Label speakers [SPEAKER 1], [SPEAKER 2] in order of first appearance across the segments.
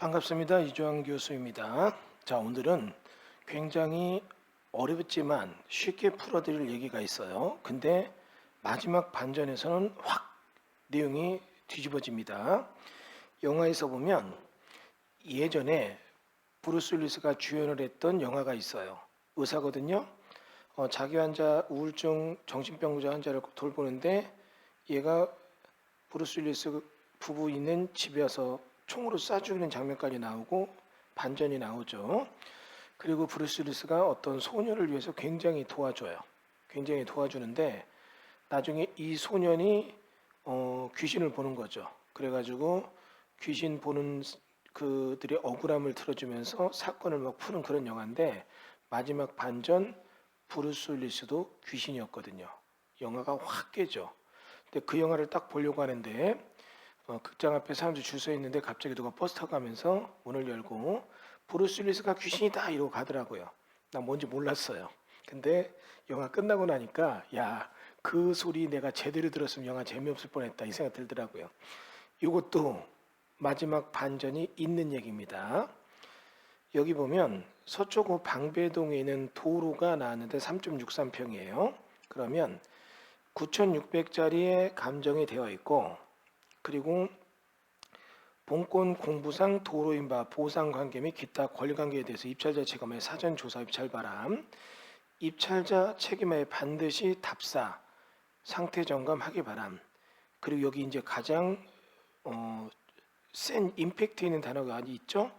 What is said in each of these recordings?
[SPEAKER 1] 반갑습니다. 이주환 교수입니다. 자, 오늘은 굉장히 어렵지만 쉽게 풀어드릴 얘기가 있어요. 근데 마지막 반전에서는 확 내용이 뒤집어집니다. 영화에서 보면 예전에 브루스 윌리스가 주연을 했던 영화가 있어요. 의사거든요. 자기 환자, 우울증, 정신병자 환자를 돌보는데 얘가 브루스 윌리스 부부 있는 집에 와서 총으로 쏴 죽이는 장면까지 나오고 반전이 나오죠. 그리고 브루스 윌리스가 어떤 소녀를 위해서 굉장히 도와줘요. 굉장히 도와주는데 나중에 이 소년이 귀신을 보는 거죠. 그래가지고 귀신 보는 그들의 억울함을 들어주면서 사건을 막 푸는 그런 영화인데 마지막 반전 브루스 윌리스도 귀신이었거든요. 영화가 확 깨죠. 근데 그 영화를 딱 보려고 하는데 극장 앞에 사람들이 줄 서 있는데 갑자기 누가 버스 타고 가면서 문을 열고 브루스 윌리스가 귀신이다 이러고 가더라고요. 난 뭔지 몰랐어요. 근데 영화 끝나고 나니까 야, 그 소리 내가 제대로 들었으면 영화 재미없을 뻔했다 이 생각 들더라고요. 이것도 마지막 반전이 있는 얘기입니다. 여기 보면 서초구 방배동에 있는 도로가 나왔는데 3.63평이에요. 그러면 9,600짜리의 감정이 되어 있고 그리고 본권 공부상 도로인 바 보상관계 및 기타 권리관계에 대해서 입찰자 책임의 사전조사 입찰 바람, 입찰자 책임에 반드시 답사, 상태 점검하기 바람. 그리고 여기 이제 가장 센 임팩트 있는 단어가 있죠.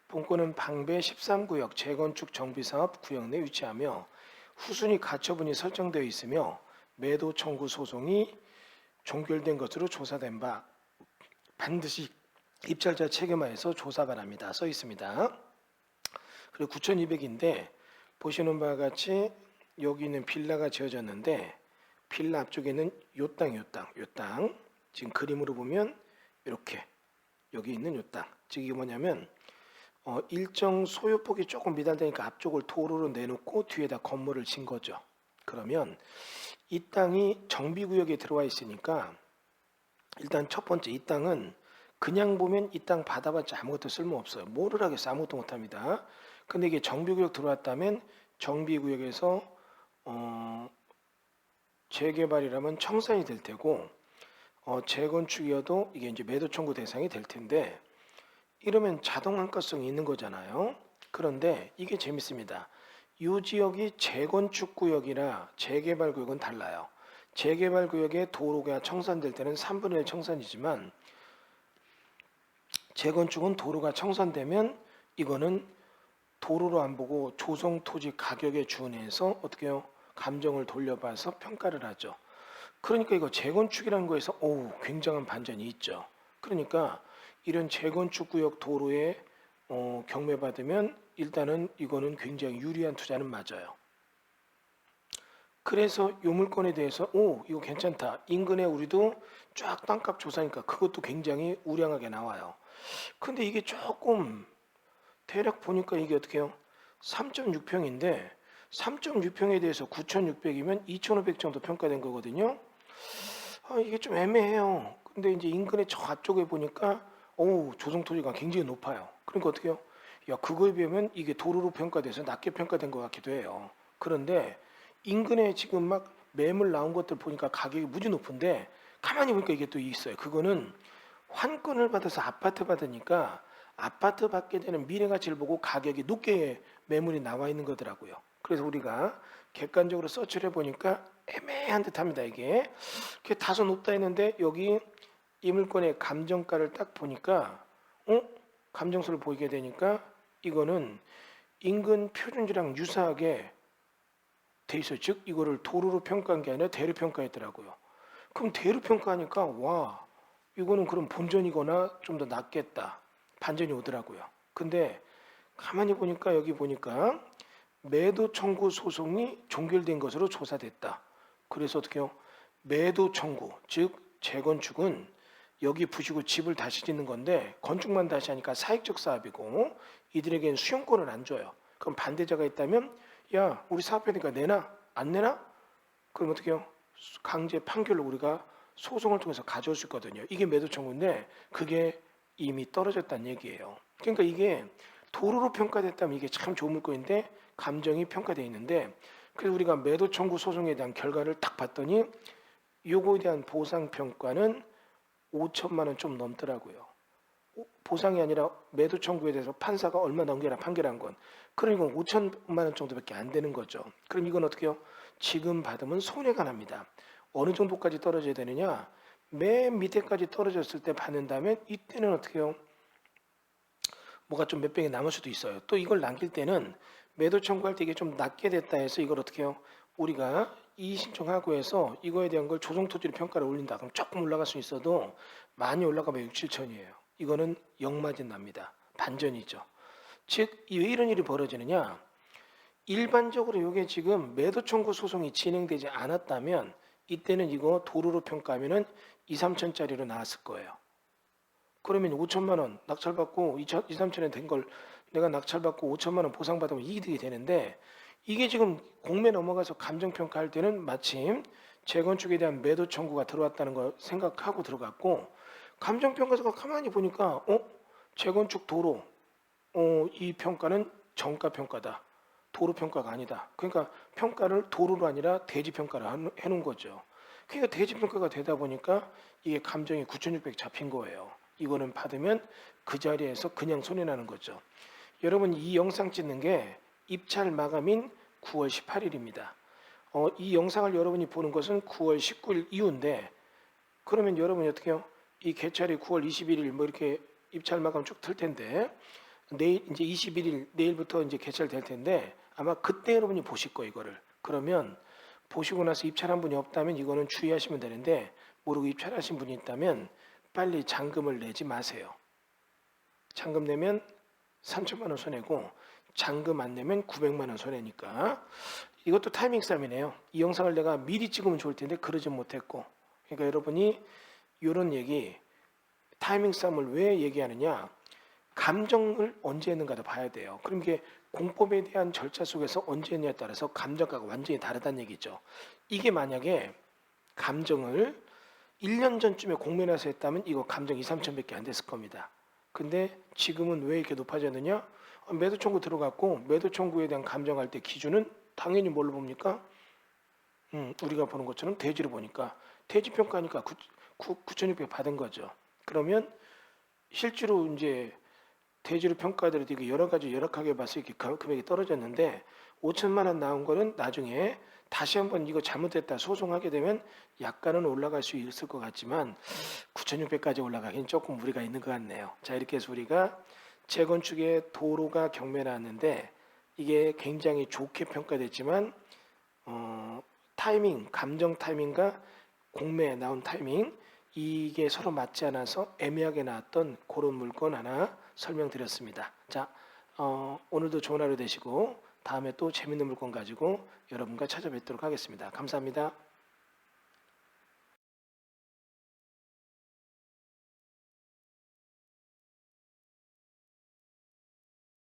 [SPEAKER 1] 본권은 방배 13구역 재건축 정비사업 구역 내 위치하며 후순위 가처분이 설정되어 있으며 매도 청구 소송이 종결된 것으로 조사된 바 반드시 입찰자 책임하에서 조사 바랍니다. 써 있습니다. 그리고 9,200인데 보시는 바와 같이 여기 있는 빌라가 지어졌는데 빌라 앞쪽에는 요 땅 지금 그림으로 보면 이렇게 여기 있는 요 땅. 즉 이게 뭐냐면 일정 소유폭이 조금 미달되니까 앞쪽을 도로로 내놓고 뒤에다 건물을 진 거죠. 그러면 이 땅이 정비구역에 들어와 있으니까 일단 첫 번째 이 땅은 그냥 보면 이 땅 받아봤자 아무것도 쓸모없어요. 뭐를 하겠어 아무것도 못합니다. 근데 이게 정비구역 들어왔다면 정비구역에서 재개발이라면 청산이 될 테고 재건축이어도 이게 이제 매도 청구 대상이 될 텐데 이러면 자동 한가성이 있는 거잖아요. 그런데 이게 재밌습니다. 이 지역이 재건축 구역이라 재개발 구역은 달라요. 재개발 구역에 도로가 청산될 때는 3분의 1 청산이지만 재건축은 도로가 청산되면 이거는 도로로 안 보고 조성 토지 가격에 준해서 어떻게 해요? 감정을 돌려봐서 평가를 하죠. 그러니까 이거 재건축이라는 거에서 굉장한 반전이 있죠. 그러니까 이런 재건축 구역 도로에 경매받으면 일단은 이거는 굉장히 유리한 투자는 맞아요. 그래서 이 물건에 대해서 이거 괜찮다. 인근에 우리도 쫙 땅값 조사니까 그것도 굉장히 우량하게 나와요. 근데 이게 조금 대략 보니까 이게 어떻게 해요? 3.6평인데 3.6평에 대해서 9,600이면 2,500 정도 평가된 거거든요. 이게 좀 애매해요. 근데 이제 인근의 저 앞쪽에 보니까 조성 토지가 굉장히 높아요. 그러니까 어떻게 해요? 야, 그거에 비하면 이게 도로로 평가돼서 낮게 평가된 것 같기도 해요. 그런데 인근에 지금 막 매물 나온 것들 보니까 가격이 무지 높은데 가만히 보니까 이게 또 있어요. 그거는 환권을 받아서 아파트 받으니까 아파트 받게 되는 미래 가치를 보고 가격이 높게 매물이 나와 있는 거더라고요. 그래서 우리가 객관적으로 서치를 해보니까 애매한 듯합니다. 이게 다소 높다 했는데 여기 이 물건의 감정가를 딱 보니까 감정서를 보이게 되니까 이거는 인근 표준지랑 유사하게 돼 있어요. 즉 이거를 도로로 평가한 게 아니라 대로 평가했더라고요. 그럼 대로 평가하니까 와 이거는 그럼 본전이거나 좀 더 낫겠다 반전이 오더라고요. 근데 가만히 보니까 여기 보니까 매도 청구 소송이 종결된 것으로 조사됐다. 그래서 어떻게 해요? 매도 청구 즉 재건축은 여기 부시고 집을 다시 짓는 건데 건축만 다시 하니까 사익적 사업이고 이들에게는 수용권을 안 줘요. 그럼 반대자가 있다면 야 우리 사업하니까 내나 안 내나? 그럼 어떻게 해요? 강제 판결로 우리가 소송을 통해서 가져올 수 있거든요. 이게 매도 청구인데 그게 이미 떨어졌다는 얘기예요. 그러니까 이게 도로로 평가됐다면 이게 참 좋은 물건인데 감정이 평가되어 있는데, 그래서 우리가 매도 청구 소송에 대한 결과를 딱 봤더니 요거에 대한 보상 평가는 5천만 원 좀 넘더라고요. 보상이 아니라 매도 청구에 대해서 판사가 얼마 넘겨라 판결한 건, 그러니까 5천만 원 정도밖에 안 되는 거죠. 그럼 이건 어떻게 해요? 지금 받으면 손해가 납니다. 어느 정도까지 떨어져야 되느냐? 맨 밑에까지 떨어졌을 때 받는다면 이때는 어떻게 해요? 뭐가 좀 몇 백이 남을 수도 있어요. 또 이걸 남길 때는 매도 청구할 때 이게 좀 낮게 됐다 해서 이걸 어떻게 해요? 우리가 이의 신청하고 해서 이거에 대한 걸 조정토지로 평가를 올린다. 그럼 조금 올라갈 수 있어도 많이 올라가면 6, 7천이에요. 이거는 역마진 납니다. 반전이죠. 즉, 왜 이런 일이 벌어지느냐? 일반적으로 이게 지금 매도 청구 소송이 진행되지 않았다면 이때는 이거 도로로 평가하면은 2, 3천짜리로 나왔을 거예요. 그러면 5천만 원 낙찰받고 2, 3천에 된 걸 내가 낙찰받고 5천만 원 보상받으면 이득이 되는데, 이게 지금 공매 넘어가서 감정평가할 때는 마침 재건축에 대한 매도 청구가 들어왔다는 걸 생각하고 들어갔고, 감정평가서가 가만히 보니까 재건축 도로 이 평가는 정가 평가다. 도로 평가가 아니다. 그러니까 평가를 도로로 아니라 대지 평가를 해놓은 거죠. 그러니까 대지 평가가 되다 보니까 이게 감정이 9,600 잡힌 거예요. 이거는 받으면 그 자리에서 그냥 손해나는 거죠. 여러분, 이 영상 찍는 게 입찰 마감인 9월 18일입니다. 이 영상을 여러분이 보는 것은 9월 19일 이후인데, 그러면 여러분이 어떻게 해요? 이 개찰이 9월 21일 뭐 이렇게 입찰 마감 쭉 틀 텐데, 내일 이제 21일 내일부터 이제 개찰될 텐데 아마 그때 여러분이 보실 거예요, 이거를. 그러면 보시고 나서 입찰한 분이 없다면 이거는 주의하시면 되는데, 모르고 입찰하신 분이 있다면 빨리 잔금을 내지 마세요. 잔금 내면 3천만 원 손해고 잔금 안 내면 900만 원 손해니까. 이것도 타이밍 싸움이네요. 이 영상을 내가 미리 찍으면 좋을 텐데 그러지 못했고, 그러니까 여러분이 이런 얘기, 타이밍 싸움을 왜 얘기하느냐? 감정을 언제 했는가도 봐야 돼요. 그럼 이게 공법에 대한 절차 속에서 언제 했냐에 따라서 감정가가 완전히 다르다는 얘기죠. 이게 만약에 감정을 1년 전쯤에 공매나서 했다면 이거 감정 2, 3천밖에 안 됐을 겁니다. 근데 지금은 왜 이렇게 높아졌느냐? 매도 청구 들어갔고, 매도 청구에 대한 감정할 때 기준은 당연히 뭘로 봅니까? 우리가 보는 것처럼 대지로 보니까 대지 평가니까 9,600 받은 거죠. 그러면 실제로 이제 대지로 평가하더라도 이게 여러 가지 열악하게 봐서 이렇게 금액이 떨어졌는데, 5천만 원 나온 거는 나중에 다시 한번 이거 잘못됐다 소송하게 되면 약간은 올라갈 수 있을 것 같지만 9,600까지 올라가긴 조금 무리가 있는 것 같네요. 자, 이렇게 해서 우리가 재건축에 도로가 경매 나왔는데 이게 굉장히 좋게 평가됐지만 타이밍, 감정 타이밍과 공매에 나온 타이밍, 이게 서로 맞지 않아서 애매하게 나왔던 그런 물건 하나 설명드렸습니다. 자, 오늘도 좋은 하루 되시고 다음에 또 재밌는 물건 가지고 여러분과 찾아뵙도록 하겠습니다. 감사합니다.